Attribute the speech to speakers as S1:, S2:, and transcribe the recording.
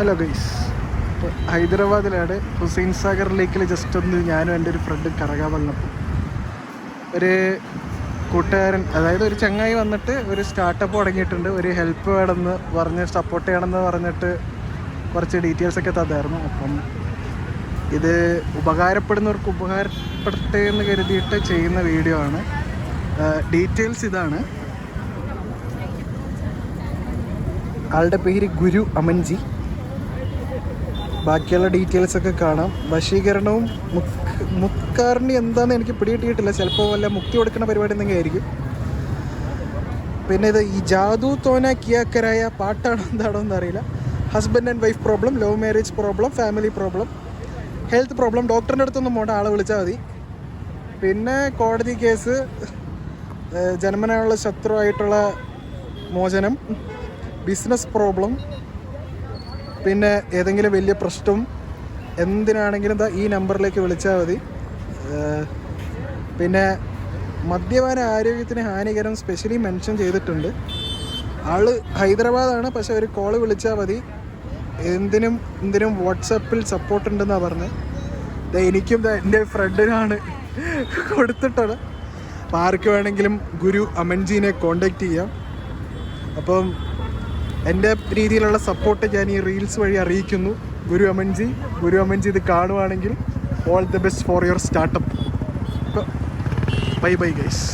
S1: Hello guys, ഹൈദരാബാദിലാണ്. ഹുസൈൻ സാഗർ ലേക്കിൽ just ഒന്ന് ഞാനും എൻ്റെ ഒരു ഫ്രണ്ടും കറങ്ങാൻ വന്നപ്പോൾ ഒരു കൂട്ടുകാരൻ, അതായത് ഒരു ചങ്ങായി വന്നിട്ട് ഒരു സ്റ്റാർട്ടപ്പ് തുടങ്ങിയിട്ടുണ്ട്, ഒരു ഹെൽപ്പ് വേണമെന്ന് പറഞ്ഞ് സപ്പോർട്ട് ചെയ്യണമെന്ന് പറഞ്ഞിട്ട് കുറച്ച് ഡീറ്റെയിൽസൊക്കെ തന്നായിരുന്നു. അപ്പം ഇത് ഉപകാരപ്പെടുന്നവർക്ക് ഉപകാരപ്പെടട്ടെ എന്ന് കരുതിയിട്ട് ചെയ്യുന്ന വീഡിയോ ആണ്. ഡീറ്റെയിൽസ് ഇതാണ്. ആളുടെ പേര് ഗുരു അമൻജി. ബാക്കിയുള്ള ഡീറ്റെയിൽസൊക്കെ കാണാം. വശീകരണവും മുക്കാറിന് എന്താണെന്ന് എനിക്ക് പിടികിട്ടിയിട്ടില്ല. ചിലപ്പോൾ വല്ല മുക്തി കൊടുക്കുന്ന പരിപാടി എന്തെങ്കിലും ആയിരിക്കും. പിന്നെ ഇത് ഈ ജാദു തോന കിയാക്കരായ പാട്ടാണോ എന്താണോ എന്നറിയില്ല. Husband and wife problem, love marriage problem, family problem, health problem. ഡോക്ടറിൻ്റെ അടുത്തൊന്നും പോകണ്ട, ആളെ വിളിച്ചാൽ മതി. പിന്നെ കോടതി കേസ്, ജന്മനായുള്ള ശത്രുവായിട്ടുള്ള മോചനം, ബിസിനസ് പ്രോബ്ലം, പിന്നെ ഏതെങ്കിലും വലിയ പ്രശ്നം എന്തിനാണെങ്കിലും ഈ നമ്പറിലേക്ക് വിളിച്ചാൽ മതി. പിന്നെ മദ്യപാന ആരോഗ്യത്തിന് ഹാനികരം സ്പെഷ്യലി മെൻഷൻ ചെയ്തിട്ടുണ്ട്. ആള് ഹൈദരാബാദാണ്, പക്ഷെ ഒരു കോള് വിളിച്ചാൽ മതി. എന്തിനും വാട്സാപ്പിൽ സപ്പോർട്ട് ഉണ്ടെന്നാണ് പറഞ്ഞത്. എനിക്കും എൻ്റെ ഫ്രണ്ടിനാണ് കൊടുത്തിട്ടുള്ളത്. അപ്പോൾ ആർക്ക് വേണമെങ്കിലും ഗുരു അമൻജീനെ കോണ്ടാക്ട് ചെയ്യാം. അപ്പം എൻ്റെ രീതിയിലുള്ള സപ്പോർട്ട് ഞാൻ ഈ റീൽസ് വഴി അറിയിക്കുന്നു. ഗുരു അമൻജി ഇത് കാണുവാണെങ്കിൽ all the best for your startup. Bye bye guys.